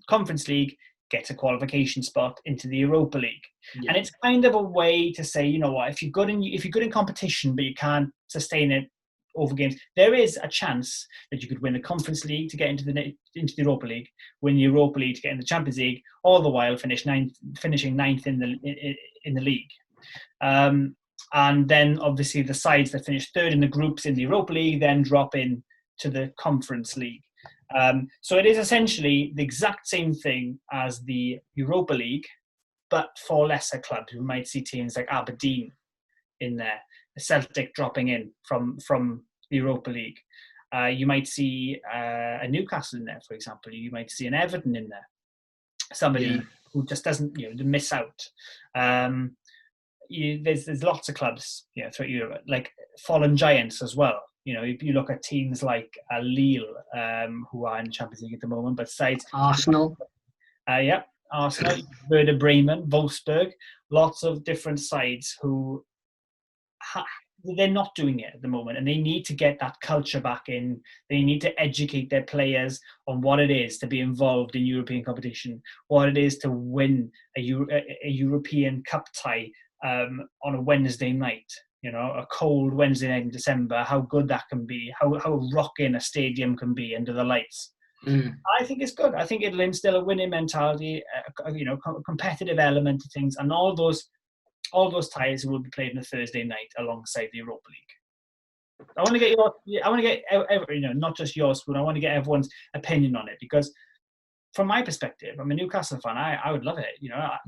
Conference League gets a qualification spot into the Europa League. And it's kind of a way to say, if you're good in competition but you can't sustain it over games, there is a chance that you could win the Conference League to get into the Europa League, win the Europa League to get in the Champions League, all the while finishing ninth in the league. And then obviously the sides that finish third in the groups in the Europa League then drop in to the Conference League. So it is essentially the exact same thing as the Europa League, but for lesser clubs. We might see teams like Aberdeen in there, Celtic dropping in from the Europa League. You might see a Newcastle in there, for example. You might see an Everton in there. Somebody who just doesn't, miss out. There's lots of clubs, throughout Europe, like fallen giants as well. If you look at teams like Lille, who are in the Champions League at the moment, but sides Arsenal. Arsenal, Werder Bremen, Wolfsburg, lots of different sides who they're not doing it at the moment, and they need to get that culture back in. They need to educate their players on what it is to be involved in European competition, what it is to win a European Cup tie on a Wednesday night. a cold Wednesday night in December, how good that can be, how rocking a stadium can be under the lights. I think it's good. I think it'll instill a winning mentality, a competitive element to things, and all those ties will be played on a Thursday night alongside the Europa League. I want to get not just yours, but I want to get everyone's opinion on it, because from my perspective, I'm a Newcastle fan. I would love it.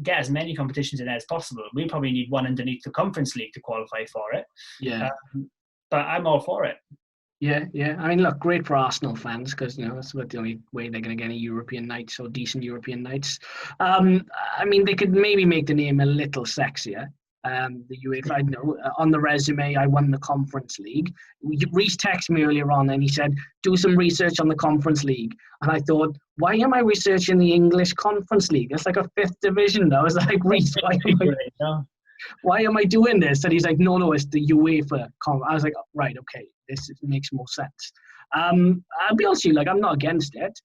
Get as many competitions in there as possible. We probably need one underneath the Conference League to qualify for it. Yeah. But I'm all for it. Yeah. I mean, look, great for Arsenal fans, because that's about the only way they're going to get any European nights or decent European nights. I mean, they could maybe make the name a little sexier. The UEFA, I know, on the resume, I won the Conference League. Rhys texted me earlier on and he said, do some research on the Conference League. And I thought, why am I researching the English Conference League? It's like a 5th division. I was like, Rhys, why am I doing this? And he's like, no, it's the UEFA. I was like, right, okay, this makes more sense. I'll be honest with you, I'm not against it.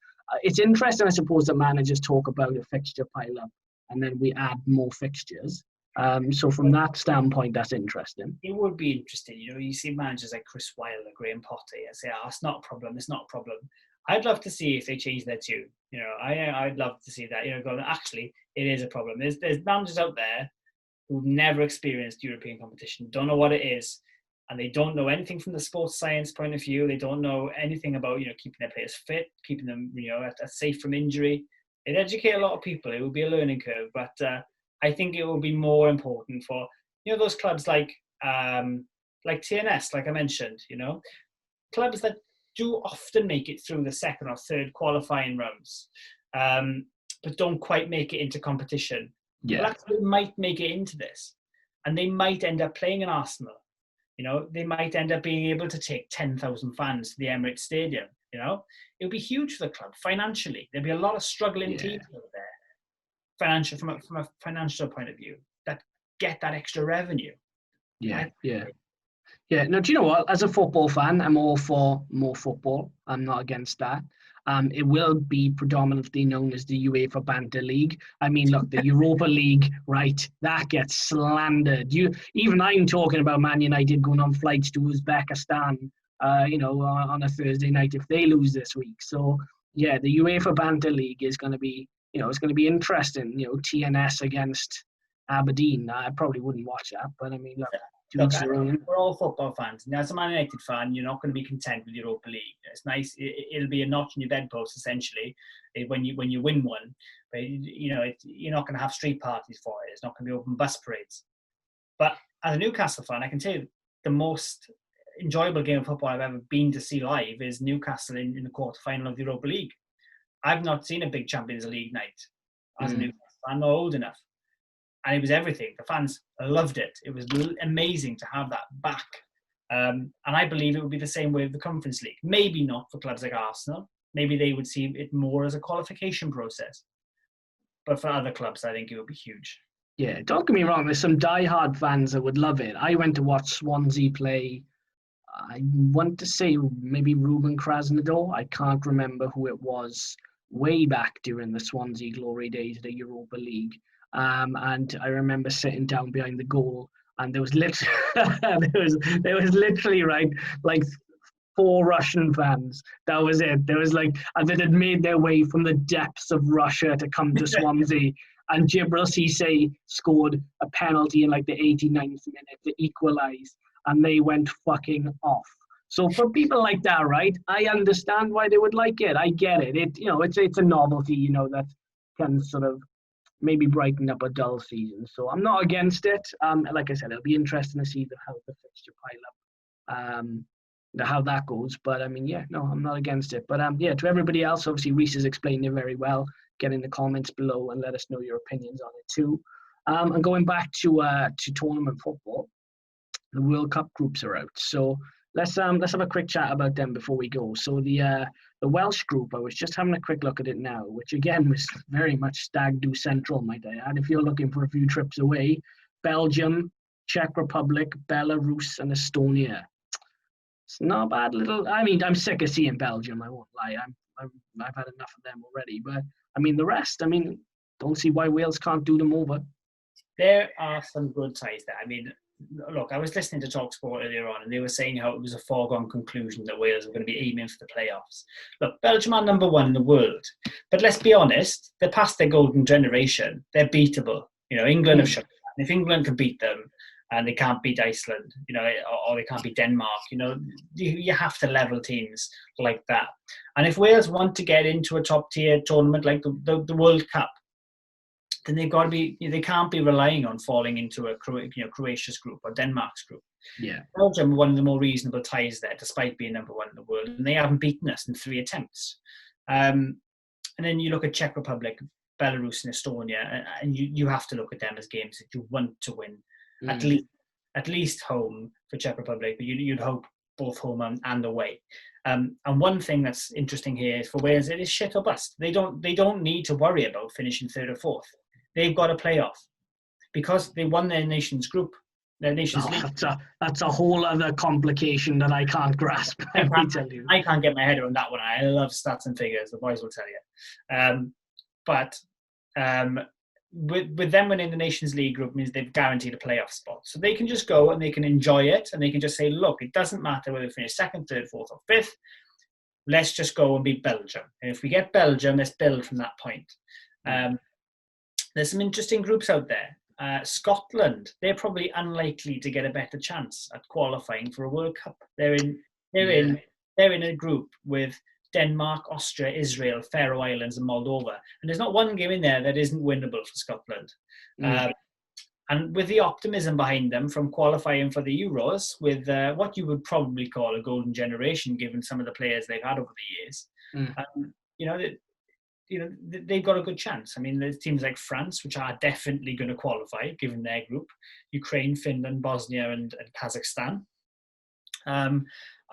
It's interesting, I suppose, that managers talk about a fixture pile up and then we add more fixtures. So from that standpoint, that's interesting. It would be interesting. You see managers like Chris Wilder, Graham Potter, and say, it's not a problem, it's not a problem. I'd love to see if they change their tune. I'd love to see that. Going, actually, it is a problem. There's managers out there who've never experienced European competition, don't know what it is, and they don't know anything from the sports science point of view. They don't know anything about keeping their players fit, keeping them safe from injury. It'd educate a lot of people. It would be a learning curve, but I think it will be more important for those clubs like TNS, like I mentioned. Clubs that do often make it through the second or third qualifying rounds, but don't quite make it into competition. Yeah, well, actually might make it into this, and they might end up playing in Arsenal. They might end up being able to take 10,000 fans to the Emirates Stadium. It would be huge for the club financially. There'd be a lot of struggling teams over there. From a financial point of view, that get that extra revenue. Yeah. No, do you know what? As a football fan, I'm all for more football. I'm not against that. It will be predominantly known as the UEFA Banter League. I mean, look, the Europa League, right? That gets slandered. Even I'm talking about Man United going on flights to Uzbekistan, on a Thursday night if they lose this week. So yeah, the UEFA Banter League is going to be. It's going to be interesting. TNS against Aberdeen. I probably wouldn't watch that, but I mean, look, we're all football fans. And as a Man United fan, you're not going to be content with Europa League. It's nice. It'll be a notch in your bedpost essentially when you win one. But you're not going to have street parties for it. It's not going to be open bus parades. But as a Newcastle fan, I can tell you the most enjoyable game of football I've ever been to see live is Newcastle in the quarterfinal of the Europa League. I've not seen a big Champions League night as a Newcastle fan. I'm not old enough. And it was everything. The fans loved it. It was amazing to have that back. And I believe it would be the same way with the Conference League. Maybe not for clubs like Arsenal. Maybe they would see it more as a qualification process. But for other clubs, I think it would be huge. Yeah, don't get me wrong. There's some die-hard fans that would love it. I went to watch Swansea play. I want to say maybe Ruben Krasnodar. I can't remember who it was. Way back during the Swansea glory days of the Europa League. And I remember sitting down behind the goal, and there was literally there was literally right like 4 Russian fans. That was it. There was and they had made their way from the depths of Russia to come to Swansea. And Jibril Cisse scored a penalty in the 89th minute to equalise, and they went fucking off. So for people like that, right, I understand why they would like it. I get it. It's a novelty, that can sort of maybe brighten up a dull season. So I'm not against it. Like I said, it'll be interesting to see how the fixture pile up, how that goes. But I mean, I'm not against it. But to everybody else, obviously Rhys has explained it very well. Get in the comments below and let us know your opinions on it too. And going back to tournament football, the World Cup groups are out. So let's have a quick chat about them before we go. So the Welsh group, I was just having a quick look at it now, which again was very much stag do central, might I add. If you're looking for a few trips away, Belgium, Czech Republic, Belarus, and Estonia. It's not a bad little. I mean, I'm sick of seeing Belgium. I won't lie. I've had enough of them already. But I mean, the rest. I mean, don't see why Wales can't do them over. There are some good sides there. I mean, look, I was listening to TalkSport earlier on, and they were saying how it was a foregone conclusion that Wales were going to be aiming for the playoffs. Look, Belgium are number one in the world, but let's be honest, they're past their golden generation. They're beatable. England have shown that. If England can beat them, and they can't beat Iceland, or they can't beat Denmark, you have to level teams like that. And if Wales want to get into a top tier tournament like the World Cup, then they've got to be. They can't be relying on falling into a Croatia's group or Denmark's group. Yeah, Belgium are one of the more reasonable ties there, despite being number one in the world, and they haven't beaten us in 3 attempts. And then you look at Czech Republic, Belarus, and Estonia, and you have to look at them as games that you want to win, at least home for Czech Republic, but you'd hope both home and away. And one thing that's interesting here is for Wales, it is shit or bust. They don't need to worry about finishing 3rd or 4th. They've got a playoff because they won their nations group, their nations league. That's a whole other complication that I can't grasp. I can't get my head around that one. I love stats and figures. The boys will tell you. But with them winning the Nations League group means they've guaranteed a playoff spot. So they can just go and they can enjoy it, and they can just say, look, it doesn't matter whether we finish 2nd, 3rd, 4th or 5th. Let's just go and beat Belgium. And if we get Belgium, let's build from that point. There's some interesting groups out there. Scotland, they're probably unlikely to get a better chance at qualifying for a World Cup. They're in a group with Denmark, Austria, Israel, Faroe Islands, and Moldova. And there's not one game in there that isn't winnable for Scotland. And with the optimism behind them from qualifying for the Euros, with what you would probably call a golden generation, given some of the players they've had over the years, they've got a good chance. I mean, there's teams like France, which are definitely going to qualify, given their group. Ukraine, Finland, Bosnia, and Kazakhstan.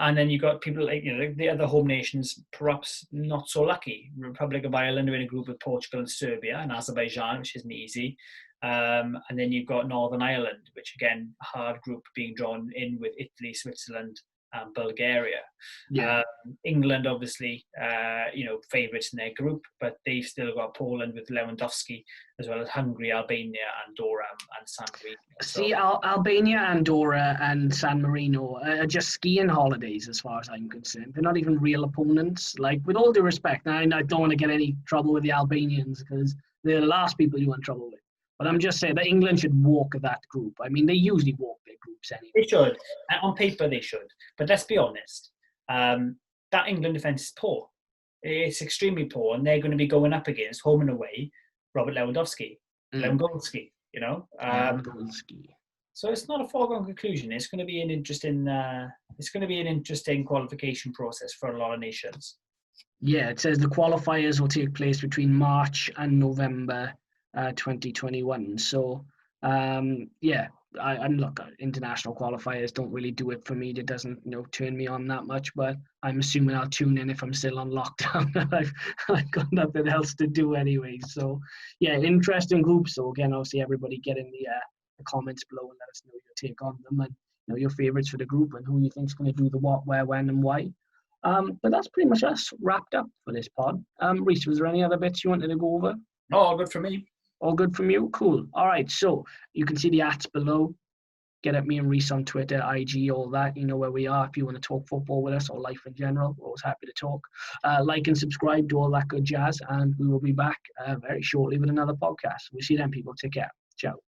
And then you've got people like, the other home nations, perhaps not so lucky. Republic of Ireland are in a group with Portugal and Serbia, and Azerbaijan, which isn't easy. And then you've got Northern Ireland, which again, a hard group being drawn in with Italy, Switzerland, and Bulgaria. England, obviously, favourites in their group, but they've still got Poland with Lewandowski, as well as Hungary, Albania, Andorra, and San Marino. See, Albania, Andorra, and San Marino are just skiing holidays, as far as I'm concerned. They're not even real opponents. Like, with all due respect, I don't want to get any trouble with the Albanians because they're the last people you want trouble with. But I'm just saying that England should walk that group. I mean, they usually walk their groups anyway. They should. On paper, they should. But let's be honest. That England defence is poor. It's extremely poor. And they're going to be going up against, home and away, Robert Lewandowski. Lewandowski, Lewandowski. So it's not a foregone conclusion. It's going to be an interesting qualification process for a lot of nations. Yeah, it says the qualifiers will take place between March and November 2021. So, look, international qualifiers don't really do it for me. It doesn't, turn me on that much. But I'm assuming I'll tune in if I'm still on lockdown. I've got nothing else to do anyway. So, yeah, interesting group. So again, obviously, everybody get in the comments below and let us know your take on them and your favourites for the group and who you think's going to do the what, where, when, and why. But that's pretty much us wrapped up for this pod. Rhys, was there any other bits you wanted to go over? No, all good for me. All good from you? Cool. All right, so you can see the ats below. Get at me and Rhys on Twitter, IG, all that. You know where we are if you want to talk football with us or life in general. We're always happy to talk. Like and subscribe, do all that good jazz, and we will be back very shortly with another podcast. We'll see you then, people. Take care. Ciao.